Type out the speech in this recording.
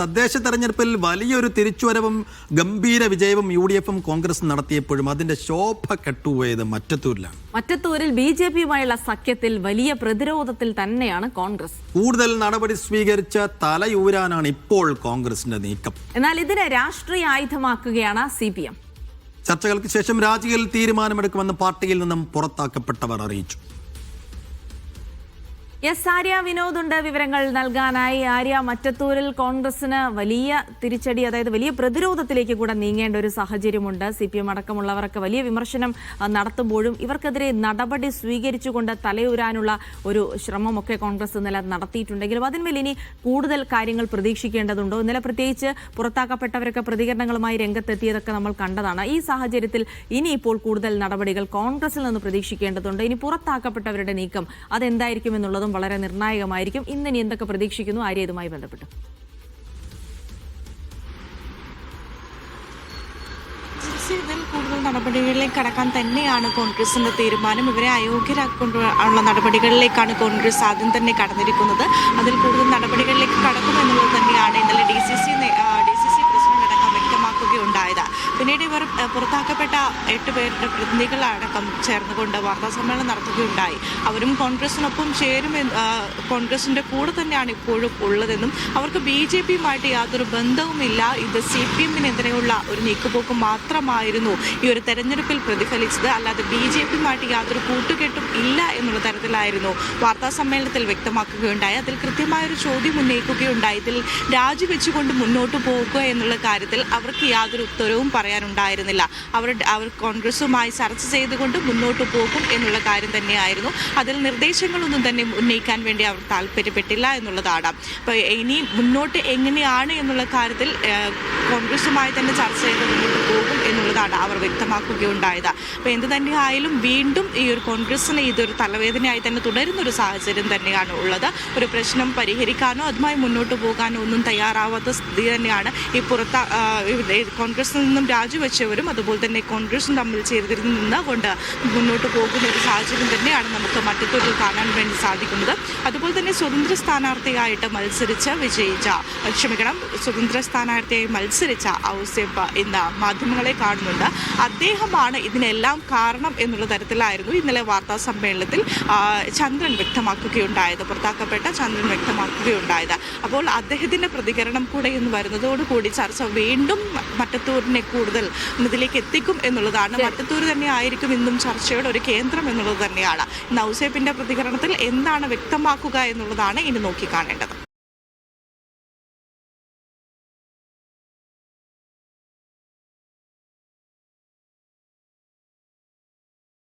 തദ്ദേശ തെരഞ്ഞെടുപ്പിൽ വലിയൊരു തിരിച്ചുവരവും ഗംഭീര വിജയവും UDF-ഉം കോൺഗ്രസും നടത്തിയപ്പോഴും അതിന്റെ ശോഭ കെട്ടുപോയത് മറ്റത്തൂരിലാണ്. മറ്റത്തൂരിൽ BJP-യുമായുള്ള സഖ്യത്തിൽ വലിയ പ്രതിരോധത്തിൽ തന്നെയാണ് കോൺഗ്രസ്. കൂടുതൽ നടപടി സ്വീകരിച്ച് തലയൂരാനാണ് ഇപ്പോൾ കോൺഗ്രസിന്റെ നീക്കം. എന്നാൽ ഇതിനെ രാഷ്ട്രീയ ആയുധമാക്കുകയാണ് CPM. ചർച്ചകൾക്ക് ശേഷം രാജിയിൽ തീരുമാനമെടുക്കുമെന്ന് പാർട്ടിയിൽ നിന്നും പുറത്താക്കപ്പെട്ടവർ അറിയിച്ചു. ആര്യ വിനോദ് ഉണ്ട് വിവരങ്ങൾ നൽകാനായി. ആര്യ, മറ്റത്തൂരിൽ കോൺഗ്രസിന് വലിയ തിരിച്ചടി, അതായത് വലിയ പ്രതിരോധത്തിലേക്ക് കൂടെ നീങ്ങേണ്ട ഒരു സാഹചര്യമുണ്ട്. CPM അടക്കമുള്ളവരൊക്കെ വലിയ വിമർശനം നടത്തുമ്പോഴും ഇവർക്കെതിരെ നടപടി സ്വീകരിച്ചുകൊണ്ട് തലയൂരാനുള്ള ഒരു ശ്രമമൊക്കെ കോൺഗ്രസ് ഇന്നലെ നടത്തിയിട്ടുണ്ടെങ്കിലും അതിന്മേൽ ഇനി കൂടുതൽ കാര്യങ്ങൾ പ്രതീക്ഷിക്കേണ്ടതുണ്ടോ? ഇന്നലെ പ്രത്യേകിച്ച് പുറത്താക്കപ്പെട്ടവരൊക്കെ പ്രതികരണങ്ങളുമായി രംഗത്തെത്തിയതൊക്കെ നമ്മൾ കണ്ടതാണ്. ഈ സാഹചര്യത്തിൽ ഇനിയിപ്പോൾ കൂടുതൽ നടപടികൾ കോൺഗ്രസിൽ നിന്ന് പ്രതീക്ഷിക്കേണ്ടതുണ്ട്. ഇനി പുറത്താക്കപ്പെട്ടവരുടെ നീക്കം അതെന്തായിരിക്കും എന്നുള്ളതും വളരെ നിർണായകമായിരിക്കും. ഇന്നിനി എന്തൊക്കെ പ്രതീക്ഷിക്കുന്നു ആര്യ ഇതുമായി ബന്ധപ്പെട്ട്? ഇതിൽ കൂടുതൽ നടപടികളിലേക്ക് കടക്കാൻ തന്നെയാണ് കോൺഗ്രസിന്റെ തീരുമാനം. ഇവരെ അയോഗ്യരാക്കൊണ്ടുള്ള നടപടികളിലേക്കാണ് കോൺഗ്രസ് ആദ്യം തന്നെ കടന്നിരിക്കുന്നത്. അതിൽ കൂടുതൽ നടപടികളിലേക്ക് കടക്കുമെന്നുള്ളത് തന്നെയാണ് ഇന്നലെ DCC പ്രസിഡന്റ് അടക്കം വ്യക്തമാക്കുകയുണ്ടായത്. പിന്നീട് ഇവർ പുറത്താക്കപ്പെട്ട 8 പേരുടെ പ്രതിനിധികളടക്കം ചേർന്നുകൊണ്ട് വാർത്താസമ്മേളനം നടത്തുകയുണ്ടായി. അവരും കോൺഗ്രസിനൊപ്പം കോൺഗ്രസിന്റെ കൂടെ തന്നെയാണ് ഇപ്പോഴും ഉള്ളതെന്നും അവർക്ക് BJP-യുമായിട്ട് യാതൊരു ബന്ധവുമില്ല, ഇത് CPM-നെതിരെയുള്ള ഒരു നീക്കുപോക്ക് മാത്രമായിരുന്നു ഈ ഒരു തെരഞ്ഞെടുപ്പിൽ പ്രതിഫലിച്ചത്, അല്ലാതെ BJP-യുമായിട്ട് യാതൊരു കൂട്ടുകെട്ടും ഇല്ല എന്നുള്ള തരത്തിലായിരുന്നു വാർത്താ സമ്മേളനത്തിൽ വ്യക്തമാക്കുകയുണ്ടായി. അതിൽ കൃത്യമായൊരു ചോദ്യം ഉന്നയിക്കുകയുണ്ടായി. ഇതിൽ രാജിവെച്ചുകൊണ്ട് മുന്നോട്ട് പോകുക എന്നുള്ള കാര്യത്തിൽ അവർക്ക് യാതൊരു ഉത്തരവും പറയാനുണ്ടായിരുന്നില്ല. അവർ കോൺഗ്രസുമായി ചർച്ച ചെയ്തുകൊണ്ട് മുന്നോട്ട് പോകും എന്നുള്ള കാര്യം തന്നെയായിരുന്നു. അതിൽ നിർദ്ദേശങ്ങളൊന്നും തന്നെ ഉന്നയിക്കാൻ വേണ്ടി അവർ താല്പര്യപ്പെട്ടില്ല എന്നുള്ളതാണ്. അപ്പോൾ ഇനി മുന്നോട്ട് എങ്ങനെയാണ് എന്നുള്ള കാര്യത്തിൽ കോൺഗ്രസുമായി തന്നെ ചർച്ച ചെയ്ത് മുന്നോട്ട് പോകും എന്നുള്ളതാണ് അവർ വ്യക്തമാക്കുകയുണ്ടായത്. അപ്പോൾ എന്ത് തന്നെയായാലും വീണ്ടും ഈ ഒരു കോൺഗ്രസിന് ഇതൊരു തലവേദനയായി തന്നെ തുടരുന്നൊരു സാഹചര്യം തന്നെയാണ് ഉള്ളത്. ഒരു പ്രശ്നം പരിഹരിക്കാനോ അതുമായി മുന്നോട്ട് പോകാനോ ഒന്നും തയ്യാറാവാത്ത സ്ഥിതി തന്നെയാണ് ഈ കോൺഗ്രസിൽ നിന്നും രാജിവെച്ചവരും അതുപോലെ തന്നെ കോൺഗ്രസും തമ്മിൽ ചേർന്നിരുന്നുകൊണ്ട് മുന്നോട്ട് പോകുന്ന ഒരു സാഹചര്യം തന്നെയാണ് നമുക്ക് മറ്റത്തൂരിൽ കാണാൻ വേണ്ടി സാധിക്കുന്നത്. അതുപോലെ തന്നെ സ്വതന്ത്ര സ്ഥാനാർത്ഥിയായിട്ട് മത്സരിച്ച ഔസേപ്പ് ഇന്ന് മാധ്യമങ്ങളെ കാണുന്നുണ്ട്. അദ്ദേഹമാണ് ഇതിനെല്ലാം കാരണം എന്നുള്ള തരത്തിലായിരുന്നു ഇന്നലെ വാർത്താ സമ്മേളനത്തിൽ ചന്ദ്രൻ വ്യക്തമാക്കുകയുണ്ടായത്, പുറത്താക്കപ്പെട്ട ചന്ദ്രൻ വ്യക്തമാക്കുകയുണ്ടായത്. അപ്പോൾ അദ്ദേഹത്തിന്റെ പ്രതികരണം കൂടെ ഇന്ന് വരുന്നതോടുകൂടി ചർച്ച വീണ്ടും മറ്റത്തൂരിനെ കൂടുതൽ ഇതിലേക്ക് എത്തിക്കും എന്നുള്ളതാണ്. മറ്റത്തൂർ തന്നെ ആയിരിക്കും ഇന്നും ചർച്ചയുടെ ഒരു കേന്ദ്രം എന്നുള്ളത് തന്നെയാണ്. ഔസേപ്പിന്റെ പ്രതികരണത്തിൽ എന്താണ് വ്യക്തമാക്കുക എന്നുള്ളതാണ് ഇനി നോക്കിക്കാണേണ്ടത്.